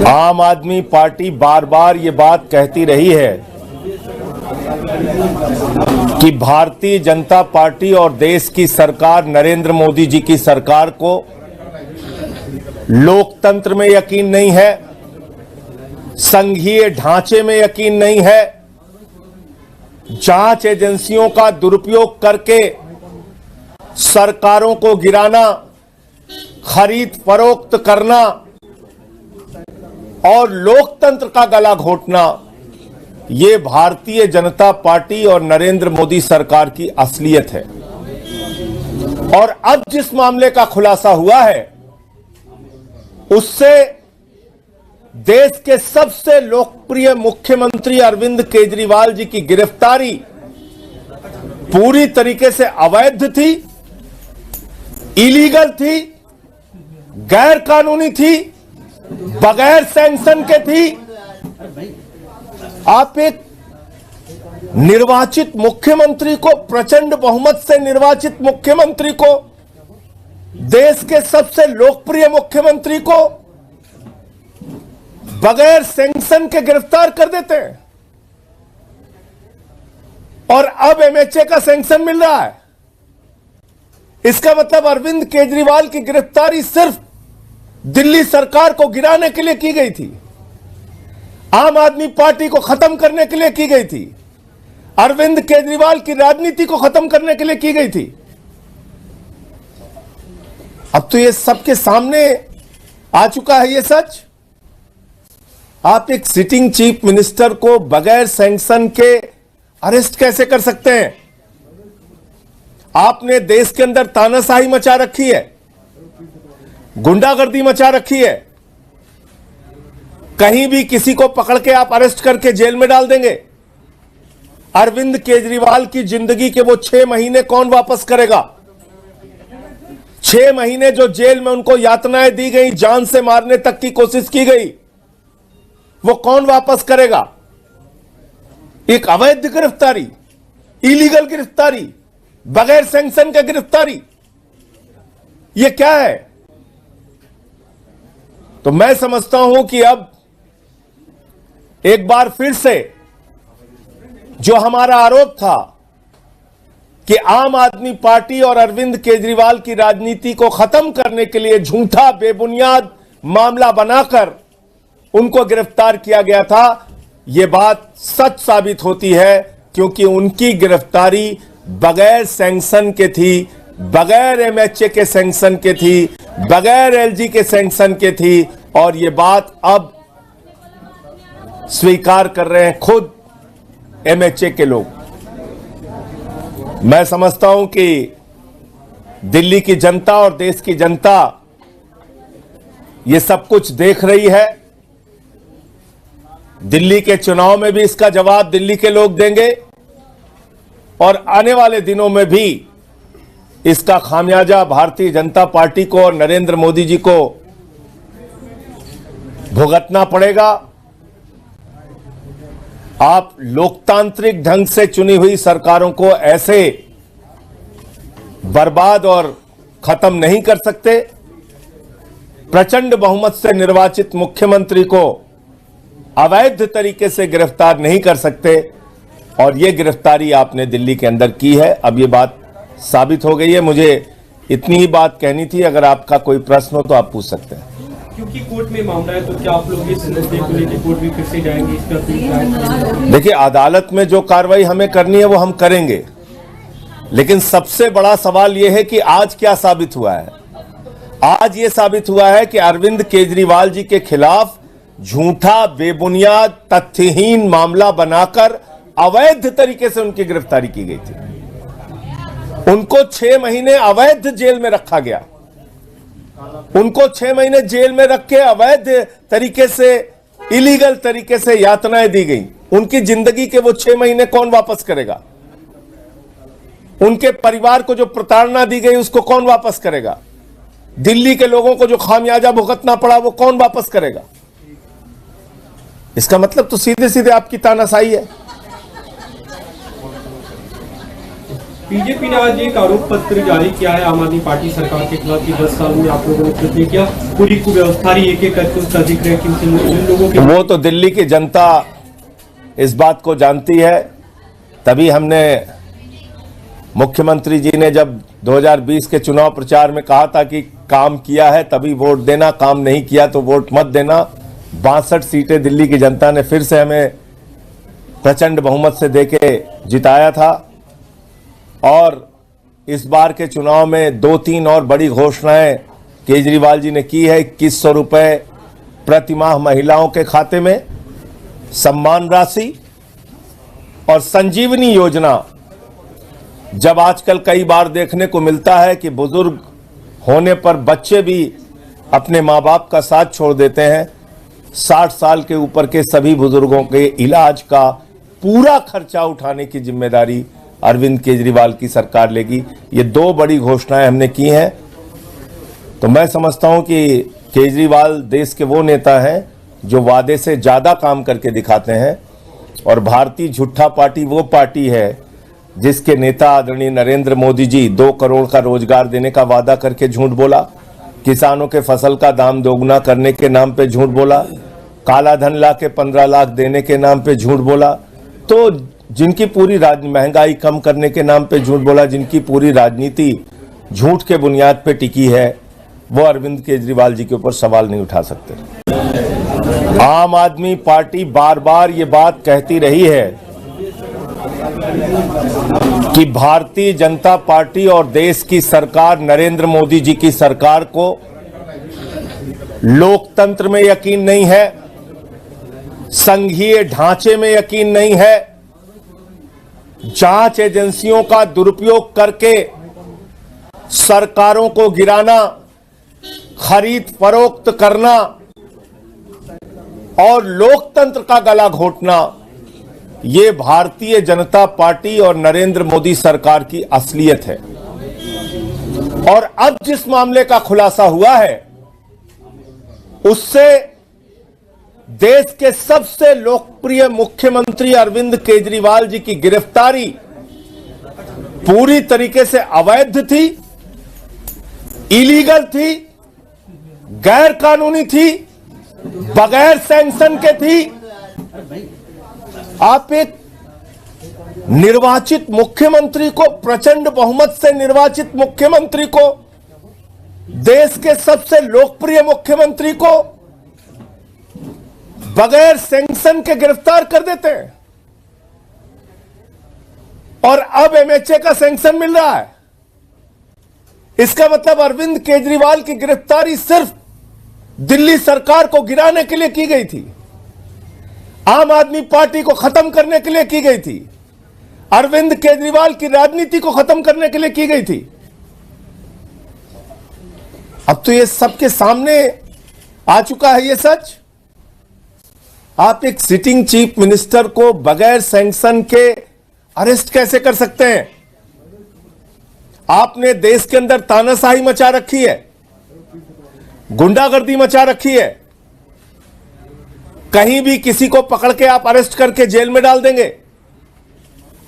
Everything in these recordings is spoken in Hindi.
आम आदमी पार्टी बार बार ये बात कहती रही है कि भारतीय जनता पार्टी और देश की सरकार नरेंद्र मोदी जी की सरकार को लोकतंत्र में यकीन नहीं है, संघीय ढांचे में यकीन नहीं है, जांच एजेंसियों का दुरुपयोग करके सरकारों को गिराना, खरीद फरोख्त करना और लोकतंत्र का गला घोटना, ये भारतीय जनता पार्टी और नरेंद्र मोदी सरकार की असलियत है। और अब जिस मामले का खुलासा हुआ है उससे देश के सबसे लोकप्रिय मुख्यमंत्री अरविंद केजरीवाल जी की गिरफ्तारी पूरी तरीके से अवैध थी, इलीगल थी, गैर कानूनी थी, बगैर सैंक्शन के थी। आप एक निर्वाचित मुख्यमंत्री को, प्रचंड बहुमत से निर्वाचित मुख्यमंत्री को, देश के सबसे लोकप्रिय मुख्यमंत्री को बगैर सैंक्शन के गिरफ्तार कर देते हैं और अब एमएचए का सैंक्शन मिल रहा है। इसका मतलब अरविंद केजरीवाल की गिरफ्तारी सिर्फ दिल्ली सरकार को गिराने के लिए की गई थी, आम आदमी पार्टी को खत्म करने के लिए की गई थी, अरविंद केजरीवाल की राजनीति को खत्म करने के लिए की गई थी। अब तो ये सबके सामने आ चुका है ये सच। आप एक सिटिंग चीफ मिनिस्टर को बगैर सैंक्शन के अरेस्ट कैसे कर सकते हैं? आपने देश के अंदर तानाशाही मचा रखी है, गुंडागर्दी मचा रखी है, कहीं भी किसी को पकड़ के आप अरेस्ट करके जेल में डाल देंगे। अरविंद केजरीवाल की जिंदगी के वो 6 महीने कौन वापस करेगा? 6 महीने जो जेल में उनको यातनाएं दी गई, जान से मारने तक की कोशिश की गई, वो कौन वापस करेगा? एक अवैध गिरफ्तारी, इलीगल गिरफ्तारी, बगैर सैंक्शन का गिरफ्तारी, ये क्या है? तो मैं समझता हूं कि अब एक बार फिर से जो हमारा आरोप था कि आम आदमी पार्टी और अरविंद केजरीवाल की राजनीति को खत्म करने के लिए झूठा बेबुनियाद मामला बनाकर उनको गिरफ्तार किया गया था, यह बात सच साबित होती है, क्योंकि उनकी गिरफ्तारी बगैर सैंक्शन के थी, बगैर एमएचए के सैंक्शन के थी, बगैर एलजी के सैंक्शन के थी। और यह बात अब स्वीकार कर रहे हैं खुद एमएचए के लोग। मैं समझता हूं कि दिल्ली की जनता और देश की जनता ये सब कुछ देख रही है। दिल्ली के चुनाव में भी इसका जवाब दिल्ली के लोग देंगे और आने वाले दिनों में भी इसका खामियाजा भारतीय जनता पार्टी को और नरेंद्र मोदी जी को भुगतना पड़ेगा। आप लोकतांत्रिक ढंग से चुनी हुई सरकारों को ऐसे बर्बाद और खत्म नहीं कर सकते। प्रचंड बहुमत से निर्वाचित मुख्यमंत्री को अवैध तरीके से गिरफ्तार नहीं कर सकते और यह गिरफ्तारी आपने दिल्ली के अंदर की है। अब यह बात साबित हो गई है। मुझे इतनी ही बात कहनी थी। अगर आपका कोई प्रश्न हो तो आप पूछ सकते हैं। क्योंकि कोर्ट में मामला है, तो क्या आप लोग इस नजदीक को लेकर कोर्ट भी फिर से जाएंगे? इस पर देखिए, अदालत में जो कार्रवाई हमें करनी है वो हम करेंगे, लेकिन सबसे बड़ा सवाल यह है कि आज क्या साबित हुआ है। आज यह साबित हुआ है कि अरविंद केजरीवाल जी के खिलाफ झूठा, बेबुनियाद, तथ्यहीन मामला बनाकर अवैध तरीके से उनकी गिरफ्तारी की गई थी। उनको 6 महीने अवैध जेल में रखा गया। उनको 6 महीने जेल में रख के अवैध तरीके से, इलीगल तरीके से यातनाएं दी गई। उनकी जिंदगी के वो 6 महीने कौन वापस करेगा? उनके परिवार को जो प्रताड़ना दी गई उसको कौन वापस करेगा? दिल्ली के लोगों को जो खामियाजा भुगतना पड़ा वो कौन वापस करेगा? इसका मतलब तो सीधे सीधे आपकी तानाशाही है। बीजेपी ने आज एक आरोप पत्र जारी किया है आम आदमी पार्टी सरकार के खिलाफ कि 10 साल में आप लोगों ने कुछ नहीं किया, पूरी कुव्यवस्था एक एक करके उसका जिक्र है कि इन लोगों के वो तो दिल्ली की जनता इस बात को जानती है। तभी हमने मुख्यमंत्री जी ने जब 2020 के चुनाव प्रचार में कहा था कि काम किया है तभी वोट देना, काम नहीं किया तो वोट मत देना। 62 सीटें दिल्ली की जनता ने फिर से हमें प्रचंड बहुमत से देके जिताया था। और इस बार के चुनाव में 2-3 और बड़ी घोषणाएं केजरीवाल जी ने की है। 2100 रुपए प्रतिमाह महिलाओं के खाते में, सम्मान राशि और संजीवनी योजना। जब आजकल कई बार देखने को मिलता है कि बुजुर्ग होने पर बच्चे भी अपने माँ बाप का साथ छोड़ देते हैं, 60 साल के ऊपर के सभी बुजुर्गों के इलाज का पूरा खर्चा उठाने की जिम्मेदारी अरविंद केजरीवाल की सरकार लेगी। ये 2 बड़ी घोषणाएं हमने की हैं। तो मैं समझता हूं कि केजरीवाल देश के वो नेता हैं जो वादे से ज्यादा काम करके दिखाते हैं। और भारतीय झूठा पार्टी वो पार्टी है जिसके नेता आदरणीय नरेंद्र मोदी जी 2 करोड़ का रोजगार देने का वादा करके झूठ बोला, किसानों के फसल का दाम दोगुना करने के नाम पे झूठ बोला, काला धन ला के 15 लाख देने के नाम पे झूठ बोला। तो जिनकी पूरी महंगाई कम करने के नाम पे झूठ बोला, जिनकी पूरी राजनीति झूठ के बुनियाद पे टिकी है, वो अरविंद केजरीवाल जी के ऊपर सवाल नहीं उठा सकते। आम आदमी पार्टी बार बार ये बात कहती रही है कि भारतीय जनता पार्टी और देश की सरकार नरेंद्र मोदी जी की सरकार को लोकतंत्र में यकीन नहीं है, संघीय ढांचे में यकीन नहीं है, जांच एजेंसियों का दुरुपयोग करके सरकारों को गिराना, खरीद फरोख्त करना और लोकतंत्र का गला घोटना, ये भारतीय जनता पार्टी और नरेंद्र मोदी सरकार की असलियत है। और अब जिस मामले का खुलासा हुआ है उससे देश के सबसे लोकप्रिय मुख्यमंत्री अरविंद केजरीवाल जी की गिरफ्तारी पूरी तरीके से अवैध थी, इलीगल थी, गैर कानूनी थी, बगैर सैंक्शन के थी। आप एक निर्वाचित मुख्यमंत्री को, प्रचंड बहुमत से निर्वाचित मुख्यमंत्री को, देश के सबसे लोकप्रिय मुख्यमंत्री को बगैर सैंक्शन के गिरफ्तार कर देते हैं। और अब एमएचए का सैंक्शन मिल रहा है। इसका मतलब अरविंद केजरीवाल की गिरफ्तारी सिर्फ दिल्ली सरकार को गिराने के लिए की गई थी, आम आदमी पार्टी को खत्म करने के लिए की गई थी, अरविंद केजरीवाल की राजनीति को खत्म करने के लिए की गई थी। अब तो ये सबके सामने आ चुका है ये सच। आप एक सिटिंग चीफ मिनिस्टर को बगैर सैंक्शन के अरेस्ट कैसे कर सकते हैं? आपने देश के अंदर तानाशाही मचा रखी है, गुंडागर्दी मचा रखी है। कहीं भी किसी को पकड़ के आप अरेस्ट करके जेल में डाल देंगे।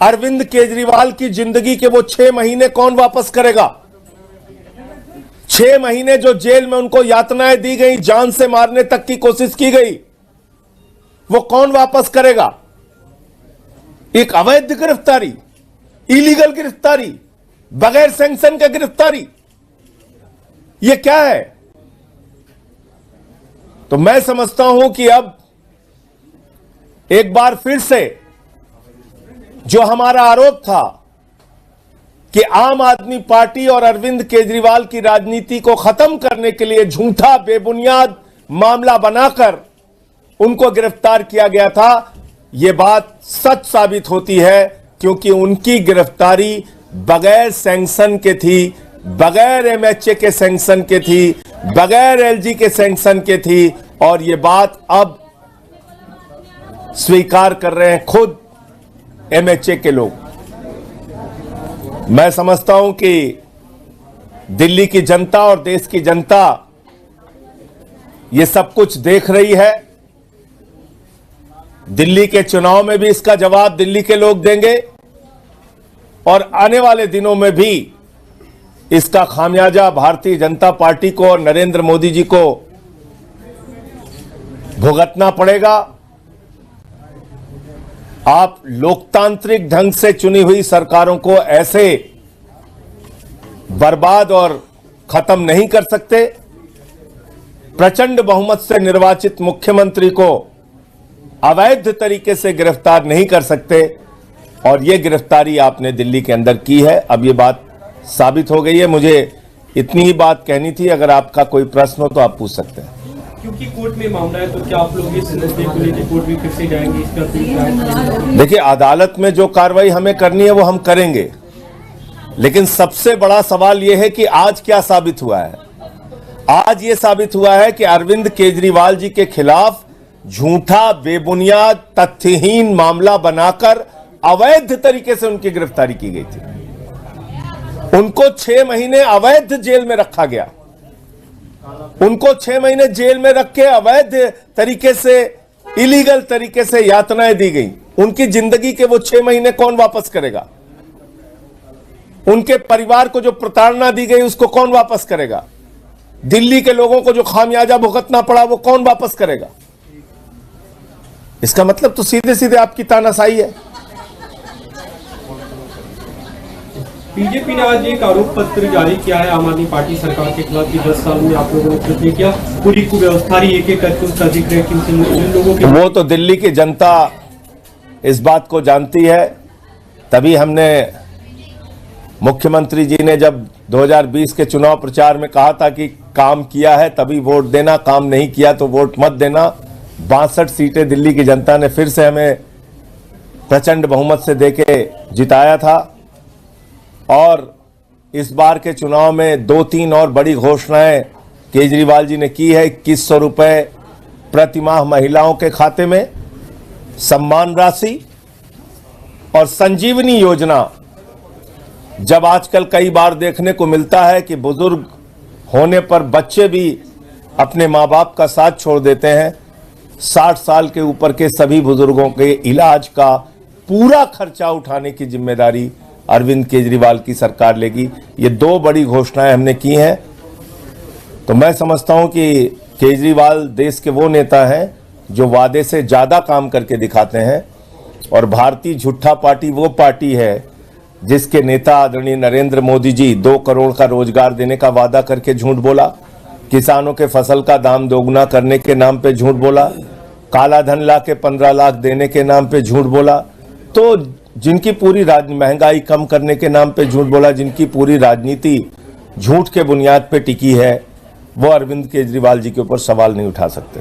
अरविंद केजरीवाल की जिंदगी के वो 6 महीने कौन वापस करेगा? 6 महीने जो जेल में उनको यातनाएं दी गई, जान से मारने तक की कोशिश की गई, वो कौन वापस करेगा? एक अवैध गिरफ्तारी, इलीगल गिरफ्तारी, बगैर सैंक्शन का गिरफ्तारी, ये क्या है? तो मैं समझता हूं कि अब एक बार फिर से जो हमारा आरोप था कि आम आदमी पार्टी और अरविंद केजरीवाल की राजनीति को खत्म करने के लिए झूठा बेबुनियाद मामला बनाकर उनको गिरफ्तार किया गया था, यह बात सच साबित होती है, क्योंकि उनकी गिरफ्तारी बगैर सैंक्शन के थी, बगैर एमएचए के सैंक्शन के थी, बगैर एलजी के सैंक्शन के थी। और यह बात अब स्वीकार कर रहे हैं खुद एमएचए के लोग। मैं समझता हूं कि दिल्ली की जनता और देश की जनता यह सब कुछ देख रही है। दिल्ली के चुनाव में भी इसका जवाब दिल्ली के लोग देंगे। और आने वाले दिनों में भी इसका खामियाजा भारतीय जनता पार्टी को और नरेंद्र मोदी जी को भुगतना पड़ेगा। आप लोकतांत्रिक ढंग से चुनी हुई सरकारों को ऐसे बर्बाद और खत्म नहीं कर सकते। प्रचंड बहुमत से निर्वाचित मुख्यमंत्री को अवैध तरीके से गिरफ्तार नहीं कर सकते और यह गिरफ्तारी आपने दिल्ली के अंदर की है। अब यह बात साबित हो गई है। मुझे इतनी ही बात कहनी थी। अगर आपका कोई प्रश्न हो तो आप पूछ सकते हैं। क्योंकि कोर्ट में मामला है तो क्या आप लोग इस मुद्दे को लेकर कोर्ट भी फिर से जाएंगे? इसका देखिए, अदालत में जो कार्रवाई हमें करनी है वो हम करेंगे, लेकिन सबसे बड़ा सवाल यह है कि आज क्या साबित हुआ है। आज यह साबित हुआ है कि अरविंद केजरीवाल जी के खिलाफ झूठा, बेबुनियाद, तथ्यहीन मामला बनाकर अवैध तरीके से उनकी गिरफ्तारी की गई थी। उनको 6 महीने अवैध जेल में रखा गया। उनको 6 महीने जेल में रख के अवैध तरीके से, इलीगल तरीके से यातनाएं दी गई। उनकी जिंदगी के वो 6 महीने कौन वापस करेगा? उनके परिवार को जो प्रताड़ना दी गई उसको कौन वापस करेगा? दिल्ली के लोगों को जो खामियाजा भुगतना पड़ा वो कौन वापस करेगा? इसका मतलब तो सीधे सीधे आपकी तानाशाही है। बीजेपी ने आज एक आरोप पत्र जारी किया है आम आदमी पार्टी सरकार के खिलाफ कि 10 साल में आप लोगों ने कुछ नहीं किया, पूरी कुव्यवस्था एक एक करके उसका जिक्र है कि इन लोगों के वो तो दिल्ली की जनता इस बात को जानती है। तभी हमने मुख्यमंत्री जी ने जब 2020 के चुनाव प्रचार में कहा था कि काम किया है तभी वोट देना, काम नहीं किया तो वोट मत देना। 62 सीटें दिल्ली की जनता ने फिर से हमें प्रचंड बहुमत से देके जिताया था और इस बार के चुनाव में 2-3 और बड़ी घोषणाएं केजरीवाल जी ने की है। 2100 रुपए प्रतिमाह महिलाओं के खाते में, सम्मान राशि और संजीवनी योजना। जब आजकल कई बार देखने को मिलता है कि बुजुर्ग होने पर बच्चे भी अपने माँ बाप का साथ छोड़ देते हैं, 60 साल के ऊपर के सभी बुजुर्गों के इलाज का पूरा खर्चा उठाने की जिम्मेदारी अरविंद केजरीवाल की सरकार लेगी। ये 2 बड़ी घोषणाएं हमने की हैं। तो मैं समझता हूं कि केजरीवाल देश के वो नेता हैं जो वादे से ज्यादा काम करके दिखाते हैं और भारतीय झूठा पार्टी वो पार्टी है जिसके नेता आदरणीय नरेंद्र मोदी जी 2 करोड़ का रोजगार देने का वादा करके झूठ बोला, किसानों के फसल का दाम दोगुना करने के नाम पे झूठ बोला, काला धन ला के 15 लाख देने के नाम पे झूठ बोला। तो जिनकी पूरी महंगाई कम करने के नाम पे झूठ बोला, जिनकी पूरी राजनीति झूठ के बुनियाद पे टिकी है, वो अरविंद केजरीवाल जी के ऊपर सवाल नहीं उठा सकते।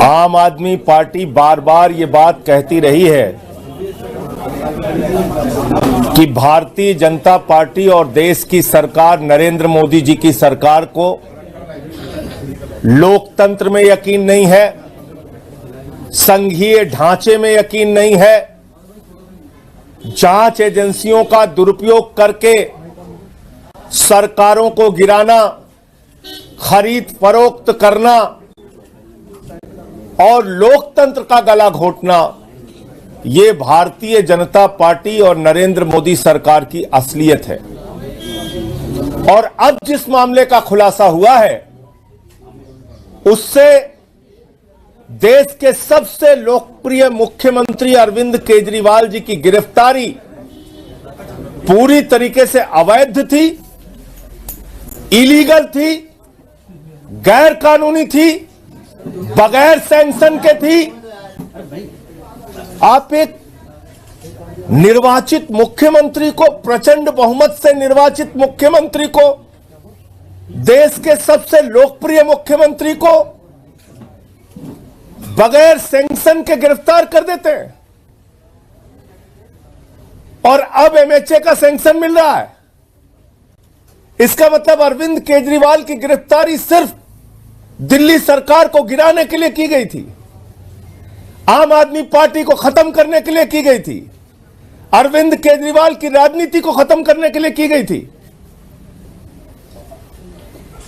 आम आदमी पार्टी बार बार ये बात कहती रही है कि भारतीय जनता पार्टी और देश की सरकार, नरेंद्र मोदी जी की सरकार को लोकतंत्र में यकीन नहीं है, संघीय ढांचे में यकीन नहीं है, जांच एजेंसियों का दुरुपयोग करके सरकारों को गिराना, खरीद फरोख्त करना और लोकतंत्र का गला घोटना, ये भारतीय जनता पार्टी और नरेंद्र मोदी सरकार की असलियत है। और अब जिस मामले का खुलासा हुआ है उससे देश के सबसे लोकप्रिय मुख्यमंत्री अरविंद केजरीवाल जी की गिरफ्तारी पूरी तरीके से अवैध थी, इलीगल थी, गैर कानूनी थी, बगैर सैंक्शन के थी। आप एक निर्वाचित मुख्यमंत्री को, प्रचंड बहुमत से निर्वाचित मुख्यमंत्री को, देश के सबसे लोकप्रिय मुख्यमंत्री को बगैर सैंक्शन के गिरफ्तार कर देते हैं और अब एमएचए का सैंक्शन मिल रहा है। इसका मतलब अरविंद केजरीवाल की गिरफ्तारी सिर्फ दिल्ली सरकार को गिराने के लिए की गई थी, आम आदमी पार्टी को खत्म करने के लिए की गई थी, अरविंद केजरीवाल की राजनीति को खत्म करने के लिए की गई थी।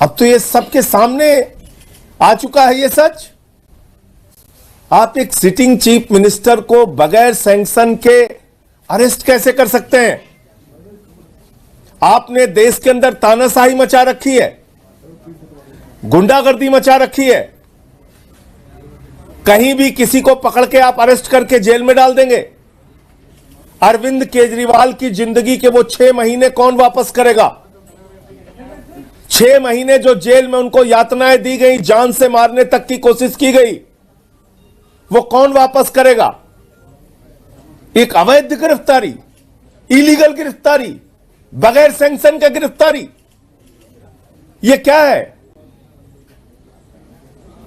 अब तो ये सबके सामने आ चुका है ये सच। आप एक सिटिंग चीफ मिनिस्टर को बगैर सैंक्शन के अरेस्ट कैसे कर सकते हैं? आपने देश के अंदर तानाशाही मचा रखी है, गुंडागर्दी मचा रखी है। कहीं भी किसी को पकड़ के आप अरेस्ट करके जेल में डाल देंगे। अरविंद केजरीवाल की जिंदगी के वो 6 महीने कौन वापस करेगा? 6 महीने जो जेल में उनको यातनाएं दी गई, जान से मारने तक की कोशिश की गई, वो कौन वापस करेगा? एक अवैध गिरफ्तारी, इलीगल गिरफ्तारी, बगैर सैंक्शन का गिरफ्तारी, ये क्या है?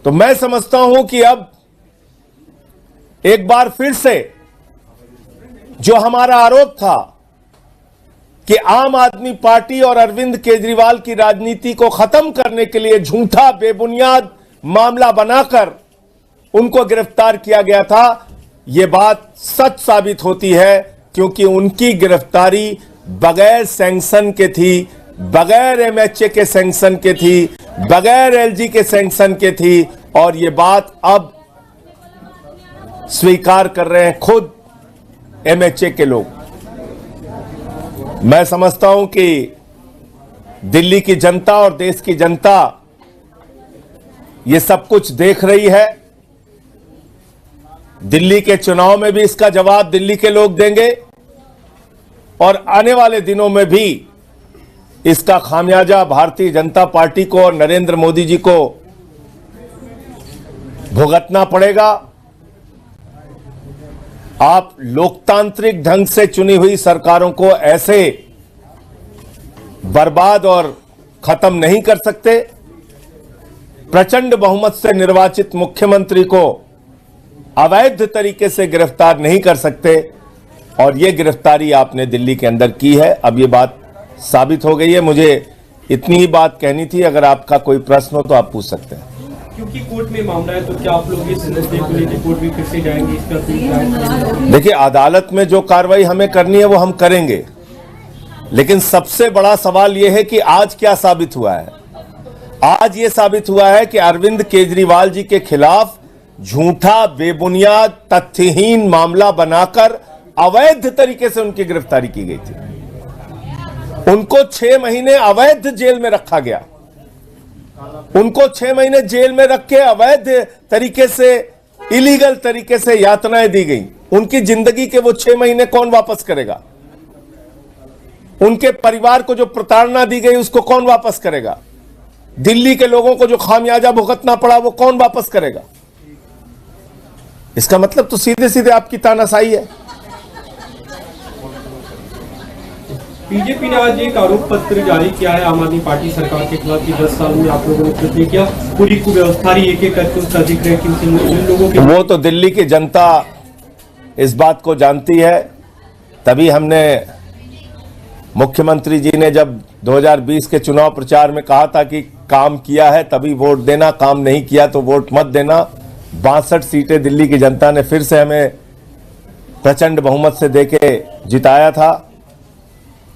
तो मैं समझता हूं कि अब एक बार फिर से जो हमारा आरोप था कि आम आदमी पार्टी और अरविंद केजरीवाल की राजनीति को खत्म करने के लिए झूठा बेबुनियाद मामला बनाकर उनको गिरफ्तार किया गया था, यह बात सच साबित होती है, क्योंकि उनकी गिरफ्तारी बगैर सैंक्शन के थी, बगैर एमएचए के सैंक्शन के थी, बगैर एलजी के सैंक्शन के थी। और यह बात अब स्वीकार कर रहे हैं खुद एमएचए के लोग। मैं समझता हूं कि दिल्ली की जनता और देश की जनता ये सब कुछ देख रही है। दिल्ली के चुनाव में भी इसका जवाब दिल्ली के लोग देंगे और आने वाले दिनों में भी इसका खामियाजा भारतीय जनता पार्टी को और नरेंद्र मोदी जी को भुगतना पड़ेगा। आप लोकतांत्रिक ढंग से चुनी हुई सरकारों को ऐसे बर्बाद और खत्म नहीं कर सकते। प्रचंड बहुमत से निर्वाचित मुख्यमंत्री को अवैध तरीके से गिरफ्तार नहीं कर सकते, और यह गिरफ्तारी आपने दिल्ली के अंदर की है। अब यह बात साबित हो गई है। मुझे इतनी ही बात कहनी थी। अगर आपका कोई प्रश्न हो तो आप पूछ सकते हैं। क्योंकि कोर्ट में मामला है, तो क्या आप लोग इस मुद्दे को लेकर कोर्ट भी फिर से जाएंगे? इसका देखिए, अदालत में जो कार्रवाई हमें करनी है वो हम करेंगे, लेकिन सबसे बड़ा सवाल यह है कि आज क्या साबित हुआ है। आज यह साबित हुआ है कि अरविंद केजरीवाल जी के खिलाफ झूठा, बेबुनियाद, तथ्यहीन मामला बनाकर अवैध तरीके से उनकी गिरफ्तारी की गई थी। उनको 6 महीने अवैध जेल में रखा गया। उनको 6 महीने जेल में रख के अवैध तरीके से, इलीगल तरीके से यातनाएं दी गई। उनकी जिंदगी के वो 6 महीने कौन वापस करेगा? उनके परिवार को जो प्रताड़ना दी गई उसको कौन वापस करेगा? दिल्ली के लोगों को जो खामियाजा भुगतना पड़ा वो कौन वापस करेगा? इसका मतलब तो सीधे सीधे आपकी तानाशाही है। बीजेपी ने आज एक आरोप पत्र जारी किया है आम आदमी पार्टी सरकार के खिलाफ कि 10 साल में आप लोगों ने कुछ नहीं किया, पूरी कुव्यवस्था एक एक करके उसका जिक्र है कि इन लोगों के। वो तो दिल्ली की जनता इस बात को जानती है। तभी हमने, मुख्यमंत्री जी ने जब 2020 के चुनाव प्रचार में कहा था कि काम किया है तभी वोट देना, काम नहीं किया तो वोट मत देना। 62 सीटें दिल्ली की जनता ने फिर से हमें प्रचंड बहुमत से देके जिताया था।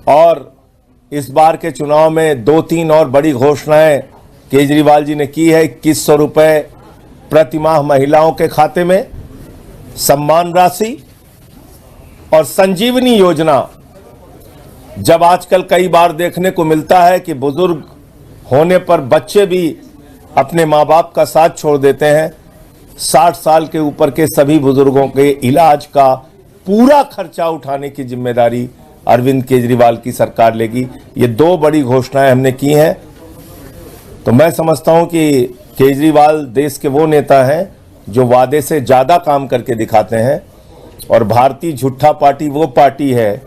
और इस बार के चुनाव में 2-3 और बड़ी घोषणाएं केजरीवाल जी ने की है। 2100 रुपए प्रतिमाह महिलाओं के खाते में, सम्मान राशि और संजीवनी योजना। जब आजकल कई बार देखने को मिलता है कि बुजुर्ग होने पर बच्चे भी अपने माँ बाप का साथ छोड़ देते हैं, 60 साल के ऊपर के सभी बुजुर्गों के इलाज का पूरा खर्चा उठाने की जिम्मेदारी अरविंद केजरीवाल की सरकार लेगी। ये 2 बड़ी घोषणाएं हमने की हैं। तो मैं समझता हूं कि केजरीवाल देश के वो नेता हैं जो वादे से ज्यादा काम करके दिखाते हैं, और भारतीय झूठा पार्टी वो पार्टी है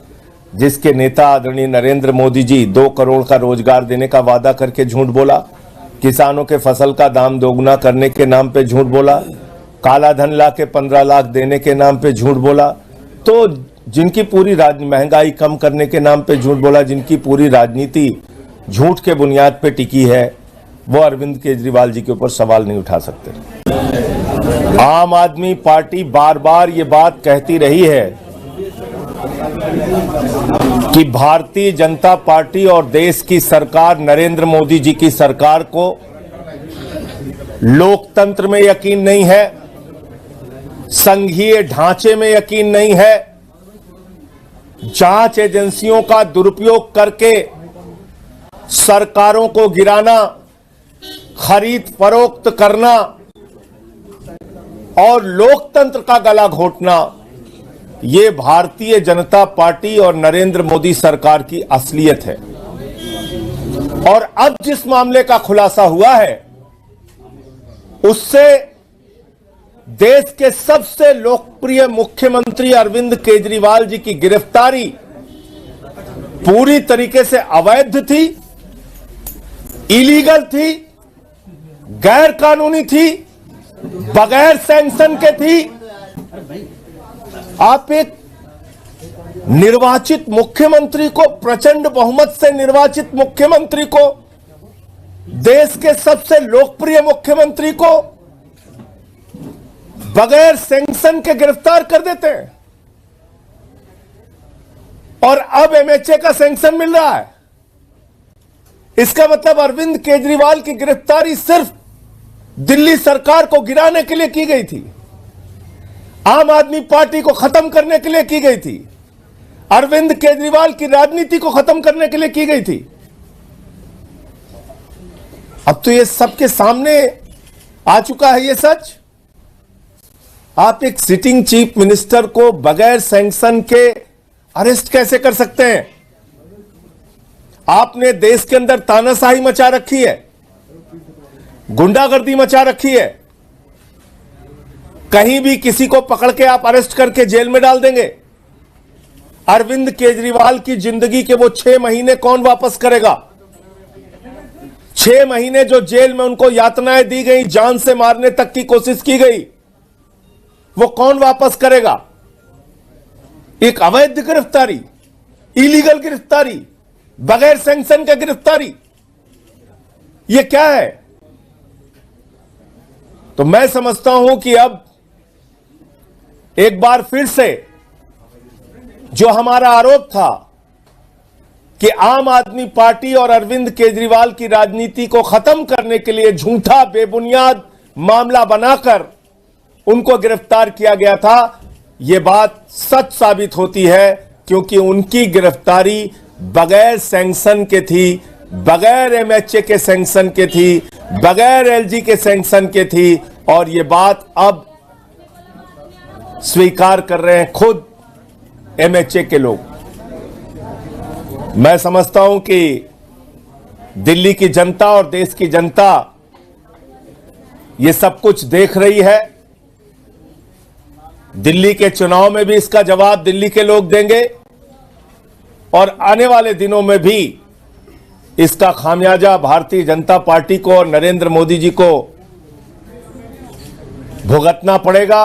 जिसके नेता आदरणीय नरेंद्र मोदी जी 2 करोड़ का रोजगार देने का वादा करके झूठ बोला, किसानों के फसल का दाम दोगुना करने के नाम पे झूठ बोला, काला धन ला के 15 लाख देने के नाम पे झूठ बोला। तो जिनकी पूरी महंगाई कम करने के नाम पे झूठ बोला, जिनकी पूरी राजनीति झूठ के बुनियाद पे टिकी है, वो अरविंद केजरीवाल जी के ऊपर सवाल नहीं उठा सकते। आम आदमी पार्टी बार बार ये बात कहती रही है कि भारतीय जनता पार्टी और देश की सरकार, नरेंद्र मोदी जी की सरकार को लोकतंत्र में यकीन नहीं है, संघीय ढांचे में यकीन नहीं है, जांच एजेंसियों का दुरुपयोग करके सरकारों को गिराना, खरीद फरोख्त करना और लोकतंत्र का गला घोटना, ये भारतीय जनता पार्टी और नरेंद्र मोदी सरकार की असलियत है। और अब जिस मामले का खुलासा हुआ है उससे देश के सबसे लोकप्रिय मुख्यमंत्री अरविंद केजरीवाल जी की गिरफ्तारी पूरी तरीके से अवैध थी, इलीगल थी, गैर कानूनी थी, बगैर सैंक्शन के थी। आप एक निर्वाचित मुख्यमंत्री को, प्रचंड बहुमत से निर्वाचित मुख्यमंत्री को, देश के सबसे लोकप्रिय मुख्यमंत्री को बगैर सैंक्शन के गिरफ्तार कर देते हैं और अब एमएचए का सैंक्शन मिल रहा है। इसका मतलब अरविंद केजरीवाल की गिरफ्तारी सिर्फ दिल्ली सरकार को गिराने के लिए की गई थी, आम आदमी पार्टी को खत्म करने के लिए की गई थी, अरविंद केजरीवाल की राजनीति को खत्म करने के लिए की गई थी। अब तो ये सबके सामने आ चुका है ये सच। आप एक सिटिंग चीफ मिनिस्टर को बगैर सैंक्शन के अरेस्ट कैसे कर सकते हैं? आपने देश के अंदर तानाशाही मचा रखी है, गुंडागर्दी मचा रखी है। कहीं भी किसी को पकड़ के आप अरेस्ट करके जेल में डाल देंगे। अरविंद केजरीवाल की जिंदगी के वो 6 महीने कौन वापस करेगा? 6 महीने जो जेल में उनको यातनाएं दी गई, जान से मारने तक की कोशिश की गई, वो कौन वापस करेगा? एक अवैध गिरफ्तारी, इलीगल गिरफ्तारी, बगैर सैंक्शन का गिरफ्तारी, ये क्या है? तो मैं समझता हूं कि अब एक बार फिर से जो हमारा आरोप था कि आम आदमी पार्टी और अरविंद केजरीवाल की राजनीति को खत्म करने के लिए झूठा बेबुनियाद मामला बनाकर उनको गिरफ्तार किया गया था, यह बात सच साबित होती है, क्योंकि उनकी गिरफ्तारी बगैर सैंक्शन के थी, बगैर एमएचए के सैंक्शन के थी, बगैर एलजी के सैंक्शन के थी। और यह बात अब स्वीकार कर रहे हैं खुद एमएचए के लोग। मैं समझता हूं कि दिल्ली की जनता और देश की जनता यह सब कुछ देख रही है। दिल्ली के चुनाव में भी इसका जवाब दिल्ली के लोग देंगे और आने वाले दिनों में भी इसका खामियाजा भारतीय जनता पार्टी को और नरेंद्र मोदी जी को भुगतना पड़ेगा।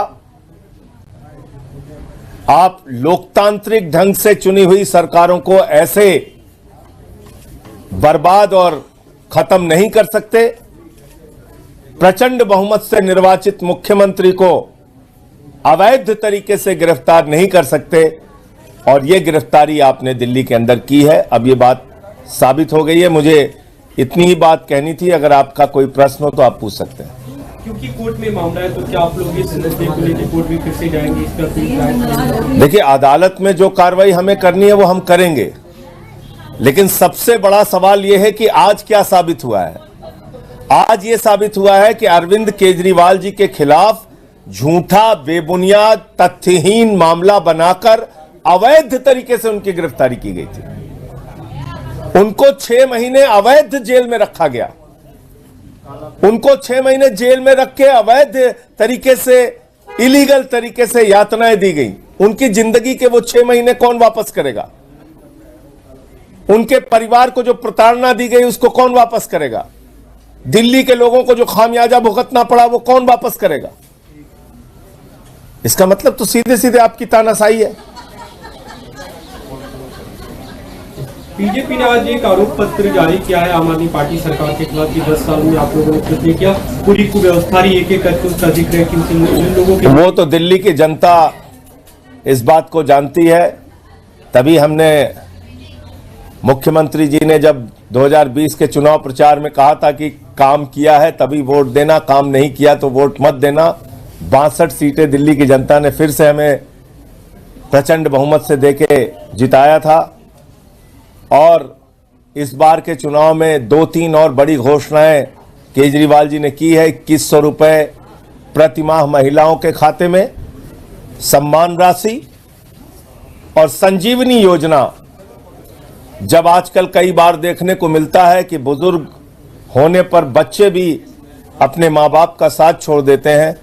आप लोकतांत्रिक ढंग से चुनी हुई सरकारों को ऐसे बर्बाद और खत्म नहीं कर सकते। प्रचंड बहुमत से निर्वाचित मुख्यमंत्री को अवैध तरीके से गिरफ्तार नहीं कर सकते और यह गिरफ्तारी आपने दिल्ली के अंदर की है। अब यह बात साबित हो गई है। मुझे इतनी ही बात कहनी थी। अगर आपका कोई प्रश्न हो तो आप पूछ सकते हैं। क्योंकि कोर्ट में मामला है तो क्या आप लोग ये समझते हैं कि कोर्ट भी फिर से जाएंगे इस पर? देखिए, अदालत में जो कार्रवाई हमें करनी है वो हम करेंगे, लेकिन सबसे बड़ा सवाल यह है कि आज क्या साबित हुआ है। आज यह साबित हुआ है कि अरविंद केजरीवाल जी के खिलाफ झूठा, बेबुनियाद, तथ्यहीन मामला बनाकर अवैध तरीके से उनकी गिरफ्तारी की गई थी। उनको 6 महीने अवैध जेल में रखा गया। उनको 6 महीने जेल में रख के अवैध तरीके से, इलीगल तरीके से यातनाएं दी गई। उनकी जिंदगी के वो 6 महीने कौन वापस करेगा? उनके परिवार को जो प्रताड़ना दी गई उसको कौन वापस करेगा? दिल्ली के लोगों को जो खामियाजा भुगतना पड़ा वो कौन वापस करेगा? इसका मतलब तो सीधे सीधे आपकी तानाशाही है। बीजेपी ने आज एक आरोप पत्र जारी किया है आम आदमी पार्टी सरकार के खिलाफ कि 10 साल में आप लोगों ने कुछ नहीं किया, पूरी कुव्यवस्था रही, एक एक करके उसका जिक्र है कि इन लोगों के। वो तो दिल्ली की जनता इस बात को जानती है। तभी हमने, मुख्यमंत्री जी ने जब 2020 के चुनाव प्रचार में कहा था कि काम किया है तभी वोट देना, काम नहीं किया तो वोट मत देना। 62 सीटें दिल्ली की जनता ने फिर से हमें प्रचंड बहुमत से देके जिताया था और इस बार के चुनाव में 2-3 और बड़ी घोषणाएं केजरीवाल जी ने की है। 2100 रुपए प्रति माह महिलाओं के खाते में, सम्मान राशि और संजीवनी योजना। जब आजकल कई बार देखने को मिलता है कि बुजुर्ग होने पर बच्चे भी अपने माँ बाप का साथ छोड़ देते हैं,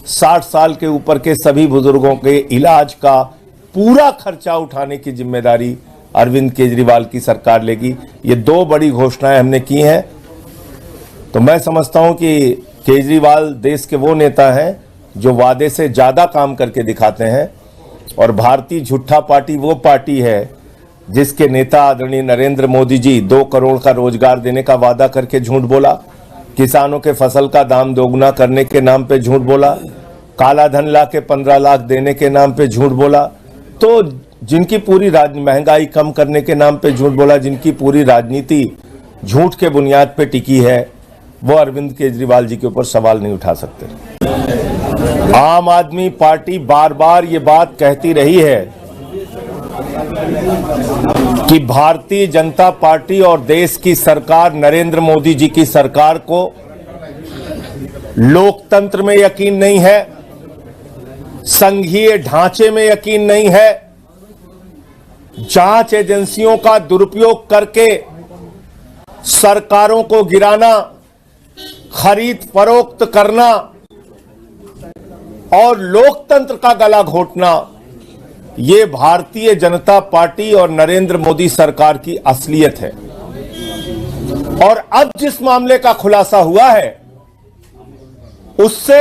60 साल के ऊपर के सभी बुजुर्गों के इलाज का पूरा खर्चा उठाने की जिम्मेदारी अरविंद केजरीवाल की सरकार लेगी। ये 2 बड़ी घोषणाएं हमने की हैं। तो मैं समझता हूं कि केजरीवाल देश के वो नेता हैं जो वादे से ज्यादा काम करके दिखाते हैं और भारतीय झूठा पार्टी वो पार्टी है जिसके नेता आदरणीय नरेंद्र मोदी जी 2 करोड़ का रोजगार देने का वादा करके झूठ बोला, किसानों के फसल का दाम दोगुना करने के नाम पे झूठ बोला, काला धन ला के 15 लाख देने के नाम पे झूठ बोला। तो जिनकी पूरी महंगाई कम करने के नाम पे झूठ बोला, जिनकी पूरी राजनीति झूठ के बुनियाद पे टिकी है, वो अरविंद केजरीवाल जी के ऊपर सवाल नहीं उठा सकते। आम आदमी पार्टी बार बार ये बात कहती रही है कि भारतीय जनता पार्टी और देश की सरकार नरेंद्र मोदी जी की सरकार को लोकतंत्र में यकीन नहीं है, संघीय ढांचे में यकीन नहीं है, जांच एजेंसियों का दुरुपयोग करके सरकारों को गिराना, खरीद फरोख्त करना और लोकतंत्र का गला घोटना, ये भारतीय जनता पार्टी और नरेंद्र मोदी सरकार की असलियत है। और अब जिस मामले का खुलासा हुआ है उससे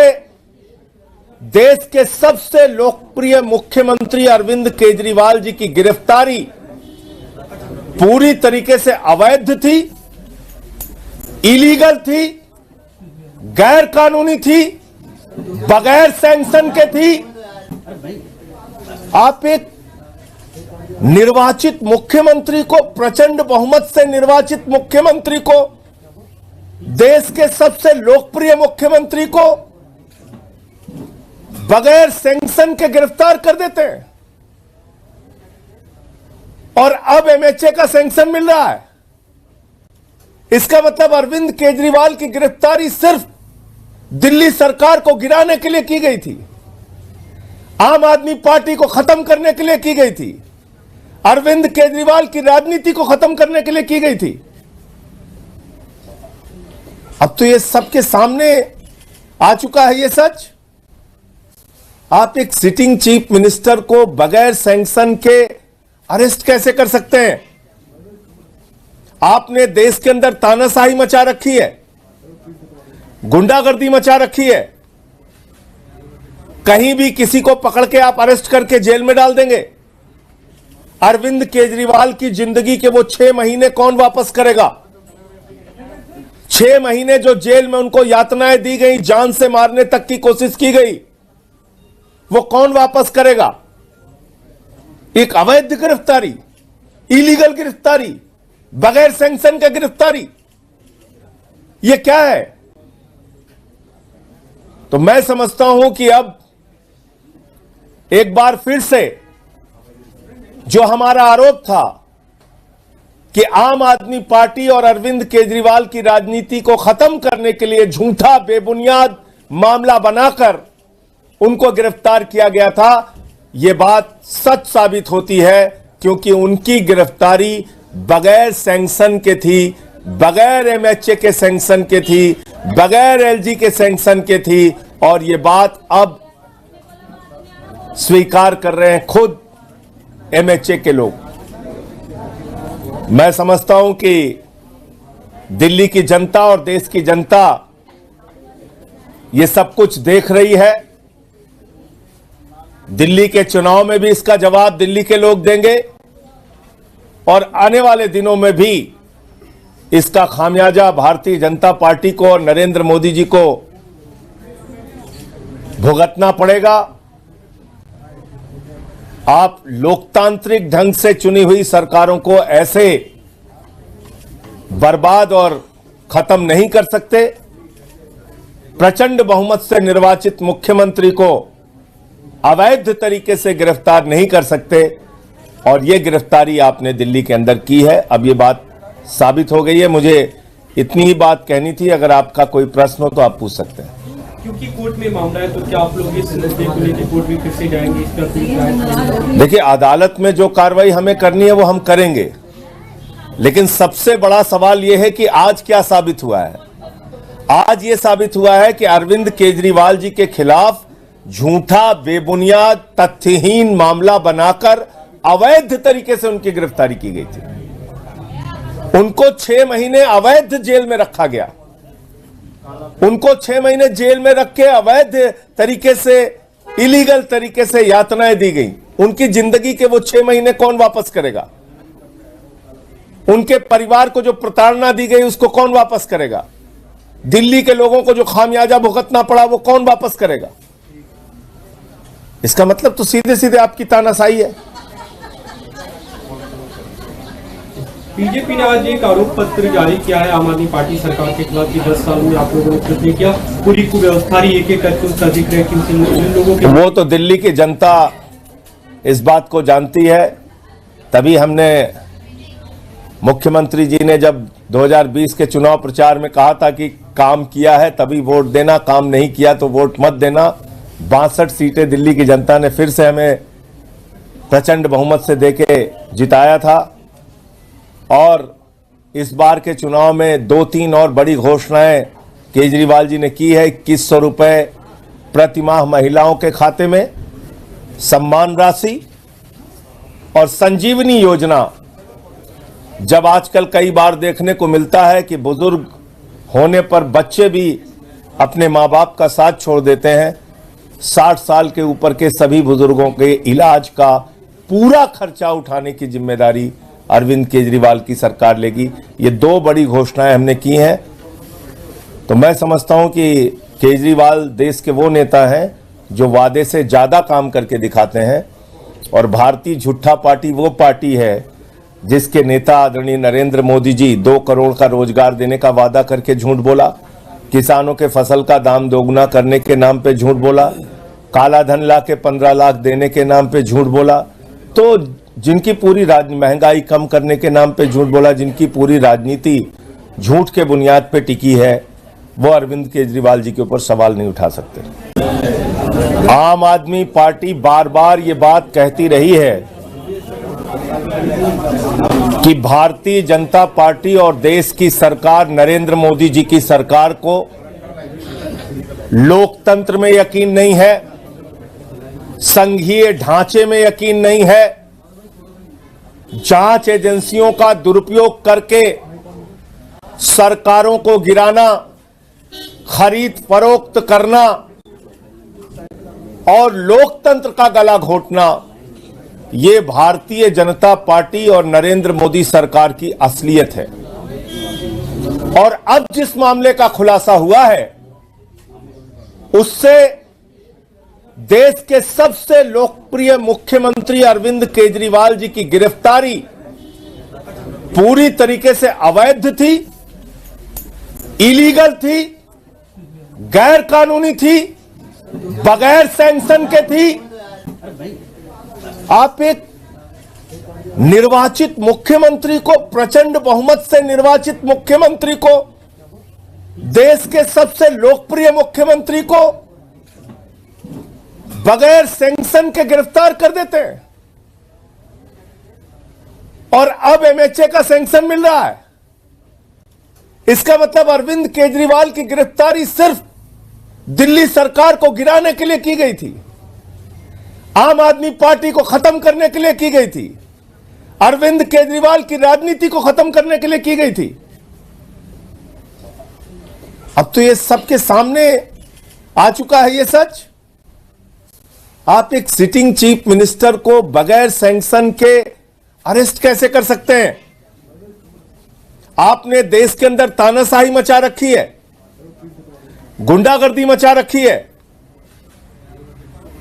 देश के सबसे लोकप्रिय मुख्यमंत्री अरविंद केजरीवाल जी की गिरफ्तारी पूरी तरीके से अवैध थी, इलीगल थी, गैर कानूनी थी, बगैर सैंक्शन के थी। आप एक निर्वाचित मुख्यमंत्री को, प्रचंड बहुमत से निर्वाचित मुख्यमंत्री को, देश के सबसे लोकप्रिय मुख्यमंत्री को बगैर सैंक्शन के गिरफ्तार कर देते हैं और अब एमएचए का सैंक्शन मिल रहा है। इसका मतलब अरविंद केजरीवाल की गिरफ्तारी सिर्फ दिल्ली सरकार को गिराने के लिए की गई थी, आम आदमी पार्टी को खत्म करने के लिए की गई थी, अरविंद केजरीवाल की राजनीति को खत्म करने के लिए की गई थी। अब तो ये सबके सामने आ चुका है ये सच। आप एक सिटिंग चीफ मिनिस्टर को बगैर सैंक्शन के अरेस्ट कैसे कर सकते हैं? आपने देश के अंदर तानाशाही मचा रखी है, गुंडागर्दी मचा रखी है, कहीं भी किसी को पकड़ के आप अरेस्ट करके जेल में डाल देंगे। अरविंद केजरीवाल की जिंदगी के वो 6 महीने कौन वापस करेगा? 6 महीने जो जेल में उनको यातनाएं दी गई, जान से मारने तक की कोशिश की गई, वो कौन वापस करेगा? एक अवैध गिरफ्तारी, इलीगल गिरफ्तारी, बगैर सैंक्शन का गिरफ्तारी, ये क्या है? तो मैं समझता हूं कि अब एक बार फिर से जो हमारा आरोप था कि आम आदमी पार्टी और अरविंद केजरीवाल की राजनीति को खत्म करने के लिए झूठा बेबुनियाद मामला बनाकर उनको गिरफ्तार किया गया था, यह बात सच साबित होती है, क्योंकि उनकी गिरफ्तारी बगैर सैंक्शन के थी, बगैर एमएचए के सैंक्शन के थी, बगैर एलजी के सैंक्शन के थी। और यह बात अब स्वीकार कर रहे हैं खुद एमएचए के लोग। मैं समझता हूं कि दिल्ली की जनता और देश की जनता यह सब कुछ देख रही है। दिल्ली के चुनाव में भी इसका जवाब दिल्ली के लोग देंगे और आने वाले दिनों में भी इसका खामियाजा भारतीय जनता पार्टी को और नरेंद्र मोदी जी को भुगतना पड़ेगा। आप लोकतांत्रिक ढंग से चुनी हुई सरकारों को ऐसे बर्बाद और खत्म नहीं कर सकते। प्रचंड बहुमत से निर्वाचित मुख्यमंत्री को अवैध तरीके से गिरफ्तार नहीं कर सकते। और यह गिरफ्तारी आपने दिल्ली के अंदर की है। अब ये बात साबित हो गई है। मुझे इतनी ही बात कहनी थी। अगर आपका कोई प्रश्न हो तो आप पूछ सकते हैं। क्योंकि कोर्ट में मामला है, तो क्या आप लोग इस मुद्दे को लेकर कोर्ट भी फिर से जाएंगे? इस पर कोई राय? देखिए, अदालत में जो कार्रवाई हमें करनी है वो हम करेंगे, लेकिन सबसे बड़ा सवाल यह है कि आज क्या साबित हुआ है। आज ये साबित हुआ है कि अरविंद केजरीवाल जी के खिलाफ झूठा, बेबुनियाद, तथ्यहीन मामला बनाकर अवैध तरीके से उनकी गिरफ्तारी की गई थी। उनको 6 महीने अवैध जेल में रखा गया। उनको 6 महीने जेल में रख के अवैध तरीके से, इलीगल तरीके से यातनाएं दी गई। उनकी जिंदगी के वो 6 महीने कौन वापस करेगा? उनके परिवार को जो प्रताड़ना दी गई उसको कौन वापस करेगा? दिल्ली के लोगों को जो खामियाजा भुगतना पड़ा वो कौन वापस करेगा? इसका मतलब तो सीधे सीधे आपकी तानाशाही है। बीजेपी ने आज एक आरोप पत्र जारी किया है आम आदमी पार्टी सरकार के खिलाफ कि 10 साल में आप लोगों ने कुछ नहीं किया, पूरी कुव्यवस्था ही एक एक करके उसका जिक्र है कि इन लोगों के। वो तो दिल्ली की जनता इस बात को जानती है। तभी हमने, मुख्यमंत्री जी ने जब 2020 के चुनाव प्रचार में कहा था कि काम किया है तभी वोट देना, काम नहीं किया तो वोट मत देना। 62 सीटें दिल्ली की जनता ने फिर से हमें प्रचंड बहुमत से देके जिताया था। और इस बार के चुनाव में 2-3 और बड़ी घोषणाएं केजरीवाल जी ने की है। 2100 रुपए प्रतिमाह महिलाओं के खाते में, सम्मान राशि और संजीवनी योजना। जब आजकल कई बार देखने को मिलता है कि बुजुर्ग होने पर बच्चे भी अपने माँ बाप का साथ छोड़ देते हैं, 60 साल के ऊपर के सभी बुजुर्गों के इलाज का पूरा खर्चा उठाने की जिम्मेदारी अरविंद केजरीवाल की सरकार लेगी। ये 2 बड़ी घोषणाएं हमने की हैं। तो मैं समझता हूं कि केजरीवाल देश के वो नेता हैं जो वादे से ज्यादा काम करके दिखाते हैं। और भारतीय झूठा पार्टी वो पार्टी है जिसके नेता आदरणीय नरेंद्र मोदी जी 2 करोड़ का रोजगार देने का वादा करके झूठ बोला, किसानों के फसल का दाम दोगुना करने के नाम पे झूठ बोला, काला धन ला के 15 लाख देने के नाम पे झूठ बोला। तो जिनकी पूरी महंगाई कम करने के नाम पे झूठ बोला, जिनकी पूरी राजनीति झूठ के बुनियाद पे टिकी है, वो अरविंद केजरीवाल जी के ऊपर सवाल नहीं उठा सकते। आम आदमी पार्टी बार बार ये बात कहती रही है कि भारतीय जनता पार्टी और देश की सरकार, नरेंद्र मोदी जी की सरकार को लोकतंत्र में यकीन नहीं है, संघीय ढांचे में यकीन नहीं है, जांच एजेंसियों का दुरुपयोग करके सरकारों को गिराना, खरीद फरोख्त करना और लोकतंत्र का गला घोटना, ये भारतीय जनता पार्टी और नरेंद्र मोदी सरकार की असलियत है। और अब जिस मामले का खुलासा हुआ है उससे देश के सबसे लोकप्रिय मुख्यमंत्री अरविंद केजरीवाल जी की गिरफ्तारी पूरी तरीके से अवैध थी, इलीगल थी, गैर कानूनी थी, बगैर सैंक्शन के थी। आप एक निर्वाचित मुख्यमंत्री को, प्रचंड बहुमत से निर्वाचित मुख्यमंत्री को, देश के सबसे लोकप्रिय मुख्यमंत्री को बगैर सैंक्शन के गिरफ्तार कर देते हैं। और अब एमएचए का सैंक्शन मिल रहा है। इसका मतलब अरविंद केजरीवाल की गिरफ्तारी सिर्फ दिल्ली सरकार को गिराने के लिए की गई थी, आम आदमी पार्टी को खत्म करने के लिए की गई थी, अरविंद केजरीवाल की राजनीति को खत्म करने के लिए की गई थी। अब तो ये सबके सामने आ चुका है ये सच। आप एक सिटिंग चीफ मिनिस्टर को बगैर सैंक्शन के अरेस्ट कैसे कर सकते हैं? आपने देश के अंदर तानाशाही मचा रखी है, गुंडागर्दी मचा रखी है।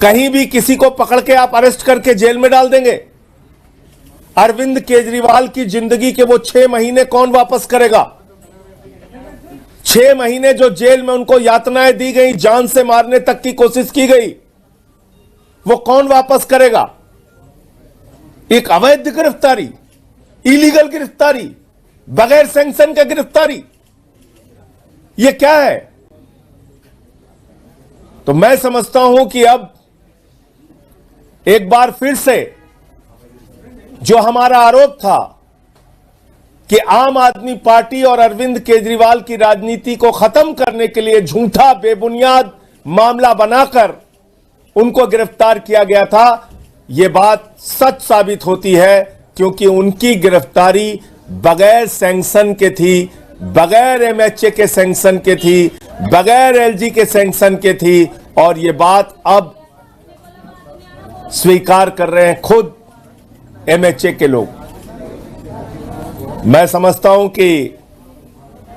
कहीं भी किसी को पकड़ के आप अरेस्ट करके जेल में डाल देंगे। अरविंद केजरीवाल की जिंदगी के वो 6 महीने कौन वापस करेगा? 6 महीने जो जेल में उनको यातनाएं दी गई, जान से मारने तक की कोशिश की गई, वो कौन वापस करेगा? एक अवैध गिरफ्तारी, इलीगल गिरफ्तारी, बगैर सैंक्शन का गिरफ्तारी, ये क्या है? तो मैं समझता हूं कि अब एक बार फिर से जो हमारा आरोप था कि आम आदमी पार्टी और अरविंद केजरीवाल की राजनीति को खत्म करने के लिए झूठा बेबुनियाद मामला बनाकर उनको गिरफ्तार किया गया था, यह बात सच साबित होती है, क्योंकि उनकी गिरफ्तारी बगैर सैंक्शन के थी, बगैर एमएचए के सैंक्शन के थी, बगैर एलजी के सैंक्शन के थी, और यह बात अब स्वीकार कर रहे हैं खुद एमएचए के लोग। मैं समझता हूं कि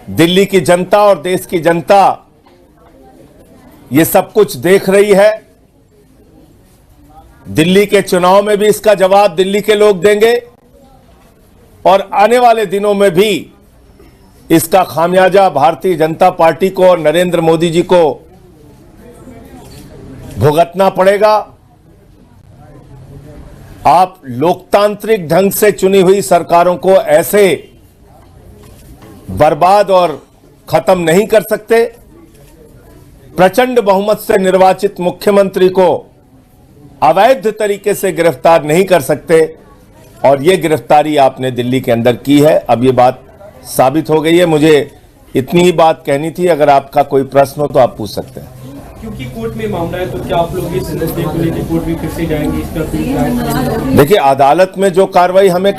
दिल्ली की जनता और देश की जनता ये सब कुछ देख रही है। दिल्ली के चुनाव में भी इसका जवाब दिल्ली के लोग देंगे और आने वाले दिनों में भी इसका खामियाजा भारतीय जनता पार्टी को और नरेंद्र मोदी जी को भुगतना पड़ेगा। आप लोकतांत्रिक ढंग से चुनी हुई सरकारों को ऐसे बर्बाद और खत्म नहीं कर सकते। प्रचंड बहुमत से निर्वाचित मुख्यमंत्री को अवैध तरीके से गिरफ्तार नहीं कर सकते, और यह गिरफ्तारी आपने दिल्ली के अंदर की है। अब यह बात साबित हो गई है। मुझे इतनी ही बात कहनी थी। अगर आपका कोई प्रश्न हो तो आप पूछ सकते हैं। क्योंकि कोर्ट में मामला है, तो क्या आप लोग इस मुद्दे को लेकर कोर्ट भी फिर से जाएंगे? इस पर देखिए, अदालत में जो कार्रवाई हमें